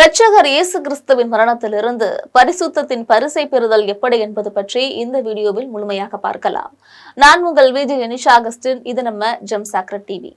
இரட்சகர் இயேசு கிறிஸ்துவின் மரணத்திலிருந்து பரிசுத்தத்தின் பரிசை பெறுதல் எப்படி என்பது பற்றி இந்த வீடியோவில் முழுமையாக பார்க்கலாம். நான் உங்கள் விஜய் நிஷா அகஸ்டின். இது நம்ம ஜெம் சாக்ரட் டிவி.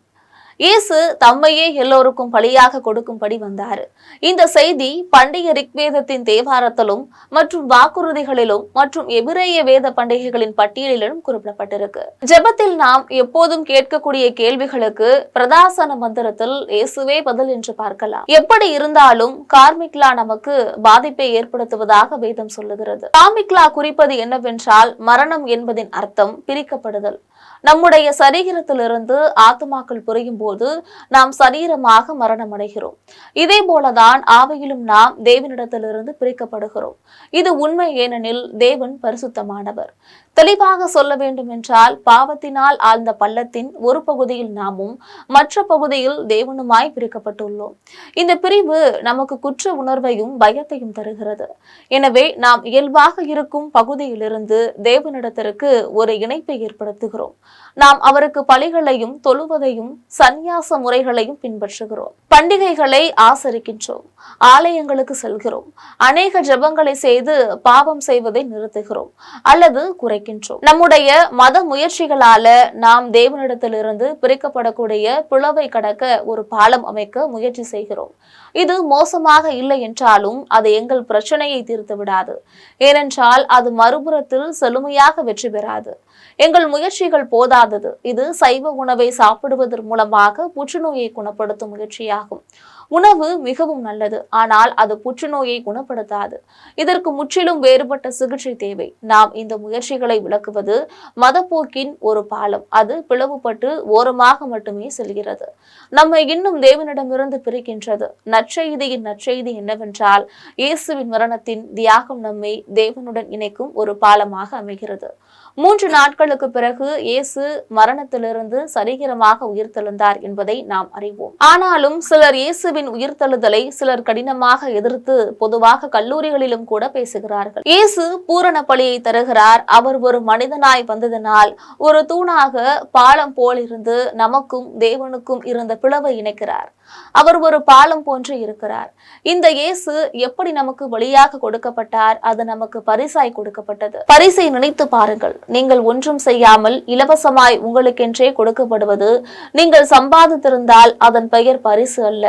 இயேசு தம்மையே எல்லோருக்கும் பலியாக கொடுக்கும்படி வந்தார். இந்த செய்தி பண்டைய ரிக்வேதத்தின் தேவாரத்திலும் மற்றும் வாக்குறுதிகளிலும் மற்றும் எபிரேய வேத பண்டிகைகளின் பட்டியலிலும் குறிப்பிடப்பட்டிருக்கு. ஜெபத்தில் நாம் எப்போதும் கேட்கக்கூடிய கேள்விகளுக்கு பிரதாசன மந்திரத்தில் இயேசுவே பதில் என்று பார்க்கலாம். எப்படி இருந்தாலும் கார்மிக்லா நமக்கு பாதிப்பை ஏற்படுத்துவதாக வேதம் சொல்லுகிறது. கார்மிக்லா குறிப்பது என்னவென்றால் மரணம் என்பதின் அர்த்தம் பிரிக்கப்படுதல். நம்முடைய சரீரத்திலிருந்து ஆத்மாக்கள் புரியும் போது நாம் சரீரமாக மரணம் அடைகிறோம். இதே போலதான் ஆவியிலும் நாம் தேவனிடத்திலிருந்து பிரிக்கப்படுகிறோம். இது உண்மை, ஏனெனில் தேவன் பரிசுத்தமானவர். தெளிவாக சொல்ல வேண்டும் என்றால் பாவத்தினால் ஆழ்ந்த பள்ளத்தின் ஒரு பகுதியில் நாமும் மற்ற பகுதியில் தேவனுமாய் பிரிக்கப்பட்டுள்ளோம். இந்த பிரிவு நமக்கு குற்ற உணர்வையும் பயத்தையும் தருகிறது. எனவே நாம் இயல்பாக இருக்கும் பகுதியிலிருந்து தேவனிடத்திற்கு ஒரு இணைப்பை ஏற்படுத்துகிறோம். நாம் அவருக்கு பலிகளையும் தொழுவதையும் சந்நியாச முறைகளையும் பின்பற்றுகிறோம். பண்டிகைகளை ஆசரிக்கின்றோம். ஆலயங்களுக்கு செல்கிறோம். அநேக ஜெபங்களை செய்து பாவம் செய்வதை நிறுத்துகிறோம் அல்லது குறைக்கின்றோம். நம்முடைய மத முயற்சிகளால நாம் தேவனிடத்திலிருந்து பிரிக்கப்படக்கூடிய பிளவை கடக்க ஒரு பாலம் அமைக்க முயற்சி செய்கிறோம். இது மோசமாக இல்லை என்றாலும் அது எங்கள் பிரச்சனையை தீர்த்து விடாது. ஏனென்றால் அது மறுபுறத்தில் செழுமையாக வெற்றி பெறாது. எங்கள் முயற்சிகள் போதாதது. இது சைவ உணவை சாப்பிடுவதன் மூலமாக புற்றுநோயை குணப்படுத்தும் முயற்சியாகும். உணவு மிகவும் நல்லது, ஆனால் அது புற்றுநோயை குணப்படுத்தாது. இதற்கு முற்றிலும் வேறுபட்ட சிகிச்சை தேவை. நாம் இந்த முயற்சிகளை விளக்குவது மதப்போக்கின் ஒரு பாலம். அது பிளவுபட்டு ஓரமாக மட்டுமே செல்கிறது. நம்மை இன்னும் தேவனிடமிருந்து பிரிக்கின்றது. நற்செய்தியின் நற்செய்தி என்னவென்றால் இயேசுவின் மரணத்தின் தியாகம் நம்மை தேவனுடன் இணைக்கும் ஒரு பாலமாக அமைகிறது. 3 நாட்களுக்கு பிறகு இயேசு மரணத்திலிருந்து சரீரமாக உயிர்த்தெழுந்தார் என்பதை நாம் அறிவோம். ஆனாலும் சிலர் இயேசுவின் உயிர்த்தெழுதலை சிலர் கடினமாக எதிர்த்து பொதுவாக கல்லூரிகளிலும் கூட பேசுகிறார்கள். இயேசு பூரண பலியை தருகிறார். அவர் ஒரு மனிதனாய் வந்ததனால் ஒரு தூணாக பாலம் போல் இருந்து நமக்கும் தேவனுக்கும் இருந்த பிளவை இணைக்கிறார். அவர் ஒரு பாலம் போன்று இருக்கிறார். இந்த இயேசு எப்படி நமக்கு பலியாக கொடுக்கப்பட்டார்? அது நமக்கு பரிசாய் கொடுக்கப்பட்டது. பரிசை நினைத்து பாருங்கள். நீங்கள் ஒன்றும் செய்யாமல் இலவசமாய் உங்களுக்கென்றே கொடுக்கப்படுவது நீங்கள் சம்பாதித்திருந்தால் அதன் பெயர் பரிசு அல்ல.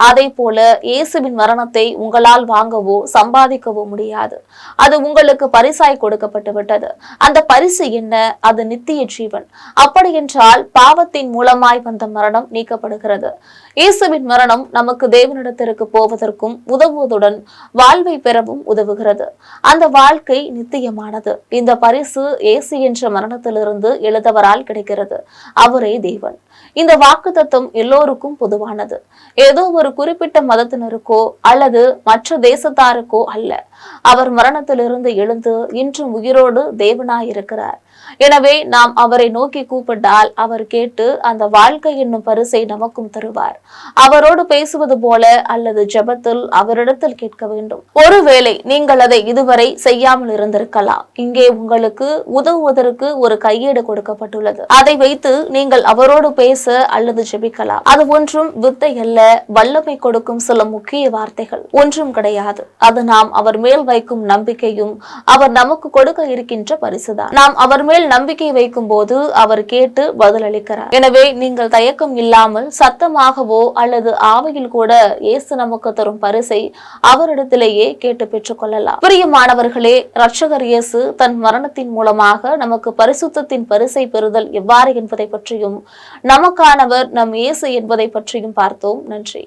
அதை போல இயேசுவின் மரணத்தை உங்களால் வாங்கவோ சம்பாதிக்கவோ முடியாது. அது உங்களுக்கு பரிசாய் கொடுக்கப்பட்டு விட்டது. அந்த பரிசு என்ன? அது நித்திய ஜீவன். அப்படி என்றால் பாவத்தின் மூலமாய் வந்த மரணம் நீக்கப்படுகிறது. இயேசுவின் மரணம் நமக்கு தேவனிடத்திற்கு போவதற்கும் உதவுவதுடன் வாழ்வை பெறவும் உதவுகிறது. அந்த வாழ்க்கை நித்தியமானது. இந்த பரிசு இயேசு என்ற மரணத்திலிருந்து எழுதவரால் கிடைக்கிறது. அவரே தேவன். இந்த வாக்குத்தத்தம் எல்லோருக்கும் பொதுவானது. ஏதோ ஒரு குறிப்பிட்ட மதத்தினருக்கோ அல்லது மற்ற தேசத்தாருக்கோ அல்ல. அவர் மரணத்திலிருந்து எழுந்து இன்றும் உயிரோடு தேவனாயிருக்கிறார். எனவே நாம் அவரை நோக்கி கூப்பிட்டால் அவர் கேட்டு அந்த வாழ்க்கை என்னும் பரிசை நமக்கும் தருவார். அவரோடு பேசுவது போல அல்லது ஜெபத்தில் அவரிடத்தில் கேட்க வேண்டும். ஒருவேளை நீங்கள் அதை இதுவரை செய்யாமல் இருந்திருக்கலாம். இங்கே உங்களுக்கு உதவுவதற்கு ஒரு கையேடு கொடுக்கப்பட்டுள்ளது. அதை வைத்து நீங்கள் அவரோடு பேச அல்லது ஜெபிக்கலாம். அது ஒன்றும் வித்தை அல்ல. வல்லமை கொடுக்கும் சில முக்கிய வார்த்தைகள் ஒன்றும் கிடையாது. அது நாம் அவர் மேல் வைக்கும் நம்பிக்கையும் அவர் நமக்கு கொடுக்க இருக்கின்ற பரிசுதான். நாம் அவர் மேல் நம்பிக்கை வைக்கும் போது அவர் கேட்டு பதிலளிக்கிறார். எனவே நீங்கள் தயக்கம் இல்லாமல் சத்தமாகவோ அல்லது ஆவியில் கூட இயேசு நமக்கு தரும் பரிசை அவரிடத்திலேயே கேட்டு பெற்றுக் கொள்ளலாம். பிரியமானவர்களே, இரட்சகர் இயேசு தன் மரணத்தின் மூலமாக நமக்கு பரிசுத்தத்தின் பரிசை பெறுதல் எவ்வாறு என்பதை பற்றியும் நமக்கானவர் நம் இயேசு என்பதை பற்றியும் பார்த்தோம். நன்றி.